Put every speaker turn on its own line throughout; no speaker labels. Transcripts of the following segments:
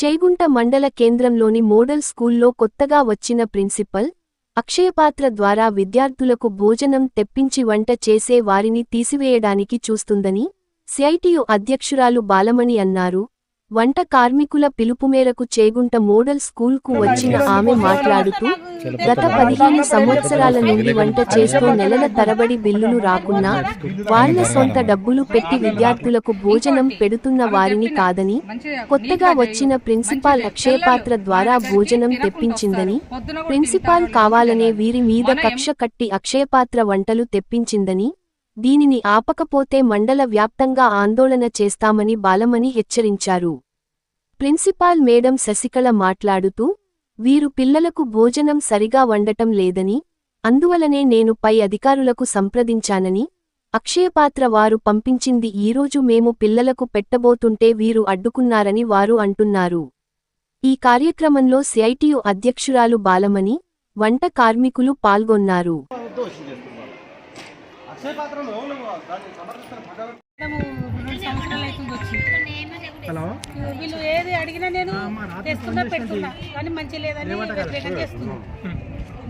చేగుంట మండల కేంద్రంలోని మోడల్ స్కూల్లో కొత్తగా వచ్చిన ప్రిన్సిపల్ అక్షయపాత్ర ద్వారా విద్యార్థులకు భోజనం తెప్పించి వంట చేసే వారిని తీసివేయడానికి చూస్తుందని సిఐటియు అధ్యక్షురాలు బాలమణి అన్నారు. వంట కార్మికుల పిలుపుమేరకు చేగుంట మోడల్ స్కూల్కు వచ్చిన ఆమె మాట్లాడుతూ, గత 15 సంవత్సరాల నుండి వంట చేస్తూ నెలల తరబడి బిల్లులు రాకున్నా వాళ్ల సొంత డబ్బులు పెట్టి విద్యార్థులకు భోజనం పెడుతున్న వారిని కాదని, కొత్తగా వచ్చిన ప్రిన్సిపాల్ అక్షయపాత్ర ద్వారా భోజనం తెప్పించిందని, ప్రిన్సిపాల్ కావాలనే వీరి మీద కక్ష కట్టి అక్షయపాత్ర వంటలు తెప్పించిందని, దీనిని ఆపకపోతే మండల వ్యాప్తంగా ఆందోళన చేస్తామని బాలమణి హెచ్చరించారు. ప్రిన్సిపాల్ మేడం శశికళ మాట్లాడుతూ, వీరు పిల్లలకు భోజనం సరిగా వండటం లేదని, అందువలనే నేను పై అధికారులకు సంప్రదించానని, అక్షయపాత్ర వారు పంపించింది ఈరోజు మేము పిల్లలకు పెట్టబోతుంటే వీరు అడ్డుకున్నారని వారు అంటున్నారు. ఈ కార్యక్రమంలో సిఐటియు అధ్యక్షురాలు బాలమణి, వంట కార్మికులు పాల్గొన్నారు.
వీళ్ళు ఏది అడిగినా నేను తెస్తున్నా పెడుతున్నా కానీ మంచి లేదని వ్యతిరేకం చేస్తున్నా.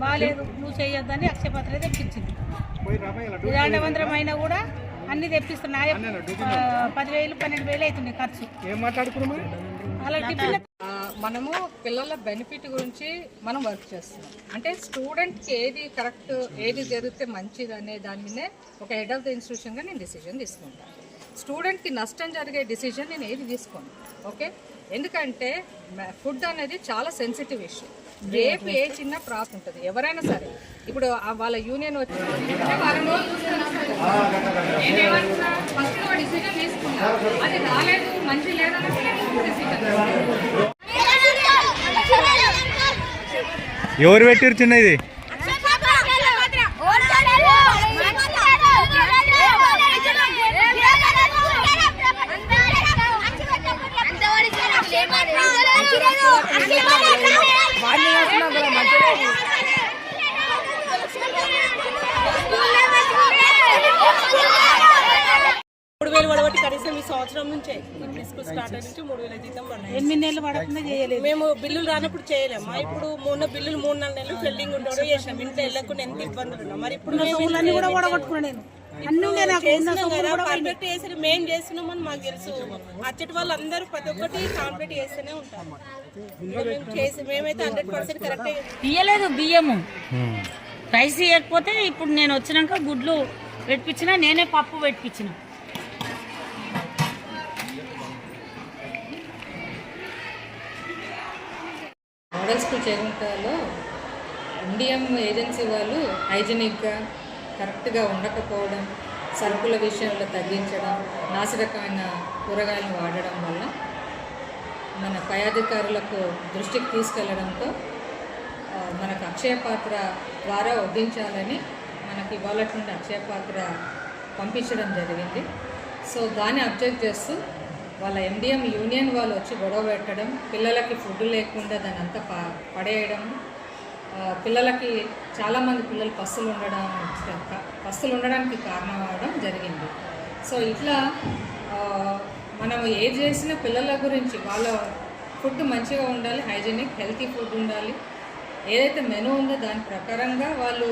బాగాలేదు నువ్వు చేయొద్దని అక్షయపాత్ర తెప్పించింది. దాండవంతరం అయినా కూడా అన్ని తెప్పిస్తున్నా. 10,000 12,000 అవుతుంది ఖర్చు. అలాంటి
మనము పిల్లల బెనిఫిట్ గురించి మనం వర్క్ చేస్తున్నాం. అంటే స్టూడెంట్కి ఏది కరెక్ట్, ఏది జరిగితే మంచిది అనే దాని మీదే ఒక హెడ్ ఆఫ్ ద ఇన్స్టిట్యూషన్గా నేను డిసిజన్ తీసుకుంటాను. స్టూడెంట్కి నష్టం జరిగే డిసిజన్ నేను ఏది తీసుకోను. ఓకే, ఎందుకంటే ఫుడ్ అనేది చాలా సెన్సిటివ్ ఇష్యూ. రేపు ఏ చిన్న ప్రాబ్లం ఉంటుంది ఎవరైనా సరే. ఇప్పుడు వాళ్ళ యూనియన్ వచ్చి డిసిజన్ తీసుకున్నా, అది రాలేదు మంచి లేదన్నది
ఎవరు పెట్టారు చిన్న ఇది?
కనీసం ఈ సంవత్సరం నుంచే స్కూల్ స్టార్ట్ నుంచి 3,000 జీతం పడినాయి.
8 నెలలు పడుతుందో చేయలేదు.
మేము బిల్లులు రానప్పుడు చేయలేము. ఇప్పుడు మొన్న బిల్లులు 3-4 నెలలు పెండింగ్ ఉండడం చేసినాం. ఇంట్లో వెళ్ళకుండా ఎంత ఇబ్బందులు ఉన్నాం. మరి ఇప్పుడు
కూడా ఓడగొట్టుకున్నాను.
కాంప్లీట్ చేసి మేము చేస్తున్నామని మాకు తెలుసు. అచ్చటి వాళ్ళు అందరూ ప్రతి ఒక్కటి కాంప్లీట్ చేస్తూనే ఉంటాం. మేమైతే 100% కరెక్ట్
ఇయ్యలేదు. బియ్యము రైస్ ఇవ్వకపోతే ఇప్పుడు నేను వచ్చినాక గుడ్లు పెట్టించిన, నేనే పప్పు పెట్టించిన.
మోడల్ స్కూల్ చేగుంటలో ఇండియన్ ఏజెన్సీ వాళ్ళు హైజీనిక్గా కరెక్ట్గా ఉండకపోవడం, సరుకుల విషయంలో తగ్గించడం, నాసిరకమైన కూరగాయలను వాడడం వల్ల మన పై అధికారులకు దృష్టికి తీసుకెళ్లడంతో మనకు అక్షయపాత్ర ద్వారా వడ్డించాలని మనకి ఇవాళ నుండి అక్షయపాత్ర పంపించడం జరిగింది. సో దాన్ని అబ్జెక్ట్ చేస్తూ వాళ్ళ ఎండిఎం యూనియన్ వాళ్ళు వచ్చి గొడవ పెట్టడం, పిల్లలకి ఫుడ్ లేకుండా దాన్ని అంతా పడేయడం, పిల్లలకి చాలామంది పిల్లలు పస్తులు ఉండడానికి కారణం అవడం జరిగింది. సో ఇట్లా మనం ఏది చేసినా పిల్లల గురించి వాళ్ళ ఫుడ్ మంచిగా ఉండాలి, హైజీనిక్ హెల్తీ ఫుడ్ ఉండాలి. ఏదైతే మెనూ ఉందో దాని ప్రకారంగా వాళ్ళు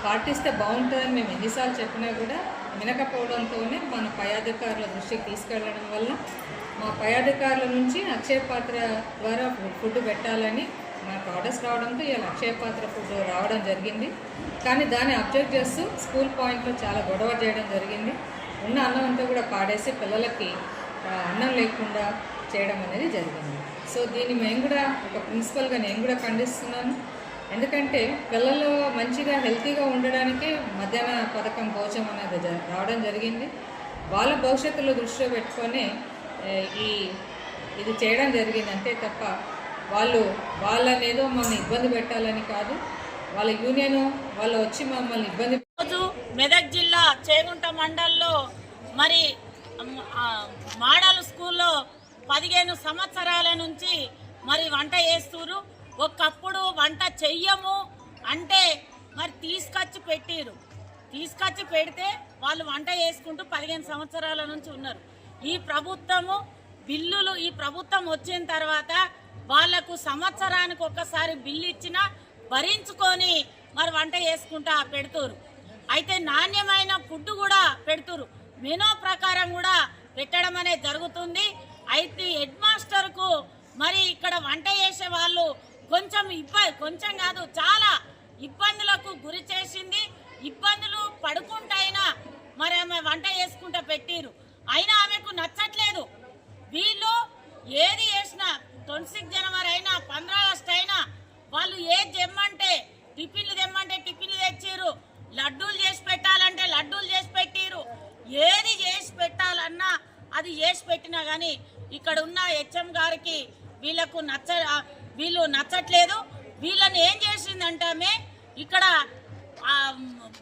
పాటిస్తే బాగుంటుందని మేము ఎన్నిసార్లు చెప్పినా కూడా వినకపోవడంతోనే మన పై అధికారుల దృష్టికి తీసుకెళ్ళడం వల్ల మా పై అధికారుల నుంచి అక్షయపాత్ర ద్వారా ఫుడ్ పెట్టాలని మనకు ఆర్డర్స్ రావడంతో ఇలా అక్షయపాత్ర ఫుడ్ రావడం జరిగింది. కానీ దాన్ని అబ్జెక్ట్ చేస్తూ స్కూల్ పాయింట్లో చాలా గొడవ చేయడం జరిగింది. ఉన్న అన్నం అంతా కూడా పాడేసి పిల్లలకి అన్నం లేకుండా చేయడం అనేది జరిగింది. సో దీన్ని మేము కూడా ఒక ప్రిన్సిపల్గా నేను కూడా ఖండిస్తున్నాను. ఎందుకంటే పిల్లలు మంచిగా హెల్తీగా ఉండడానికే మధ్యాహ్న పథకం భోజనం అనేది రావడం జరిగింది. వాళ్ళ భవిష్యత్తులో దృష్టిలో పెట్టుకొని ఇది చేయడం జరిగింది అంతే తప్ప వాళ్ళని ఏదో మమ్మల్ని ఇబ్బంది పెట్టాలని కాదు. వాళ్ళ యూనియన్ వాళ్ళు వచ్చి మమ్మల్ని ఇబ్బంది.
రోజు మెదక్ జిల్లా చేగుంట మండల్లో మరి మోడల్ స్కూల్లో 15 సంవత్సరాల నుంచి మరి వంట చేస్తున్నారు. ఒకప్పుడు వంట చెయ్యము అంటే మరి తీసుకొచ్చి పెడితే వాళ్ళు వంట చేసుకుంటూ 15 సంవత్సరాల నుంచి ఉన్నారు. ఈ ప్రభుత్వము బిల్లులు ఈ ప్రభుత్వం వచ్చిన తర్వాత వాళ్లకు సంవత్సరానికి ఒక్కసారి బిల్లు ఇచ్చినా భరించుకొని మరి వంట చేసుకుంటా పెడుతురు. అయితే నాణ్యమైన ఫుడ్ కూడా పెడుతురు, మెనూ ప్రకారం కూడా పెట్టడం అనేది జరుగుతుంది. అయితే హెడ్ మాస్టర్కు మరి ఇక్కడ వంట చేసే వాళ్ళు కొంచెం కాదు చాలా ఇబ్బందులకు గురి చేసింది. ఇబ్బందులు పడుకుంటైనా మరి ఆమె వంట చేసుకుంటా పెట్టిరు, అయినా ఆమెకు నచ్చట్లేదు. వీళ్ళు ఏది చేసినా 26 జనవరి అయినా 15 ఆగస్టు అయినా వాళ్ళు ఏది తెమ్మంటే టిఫిన్లు తెచ్చిరు, లడ్డూలు చేసి పెట్టాలంటే లడ్డూలు చేసి పెట్టిరు. ఏది చేసి పెట్టాలన్నా అది చేసి పెట్టినా కానీ ఇక్కడ ఉన్న హెచ్ఎం గారికి వీళ్ళు నచ్చట్లేదు. వీళ్ళని ఏం చేసిందంటే ఇక్కడ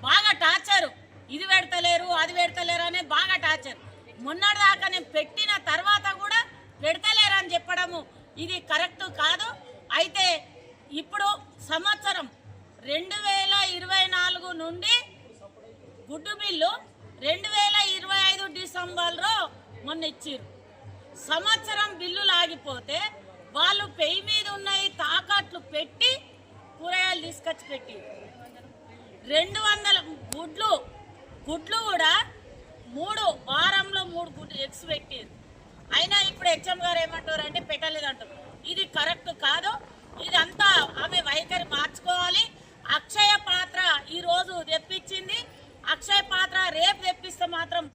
బాగా టార్చర్, ఇది పెడతలేరు అది పెడతలేరు అనే బాగా టార్చర్. మొన్నటిదాకా నేను పెట్టిన తర్వాత కూడా పెడతలేరు అని చెప్పడము ఇది కరెక్ట్ కాదు. అయితే ఇప్పుడు సంవత్సరం 2024 నుండి గుడ్డు బిల్లు 2025 డిసెంబర్లో మొన్న ఇచ్చిర్రు. సంవత్సరం బిల్లులు ఆగిపోతే వాళ్ళు పెయి మీద ఉన్నాయి తాకట్లు పెట్టి కూరగాయలు తీసుకొచ్చి పెట్టి 200 గుడ్లు కూడా వారంలో 3 గుడ్లు ఎగ్స్ పెట్టారు. అయినా ఇప్పుడు హెచ్ఎం గారు ఏమంటారు అంటే పెట్టలేదంటారు. ఇది కరెక్ట్ కాదు. ఇదంతా ఆమె వైఖరి మార్చుకోవాలి. అక్షయ పాత్ర ఈ రోజు తెప్పించింది, అక్షయ పాత్ర రేపు తెప్పిస్తే మాత్రం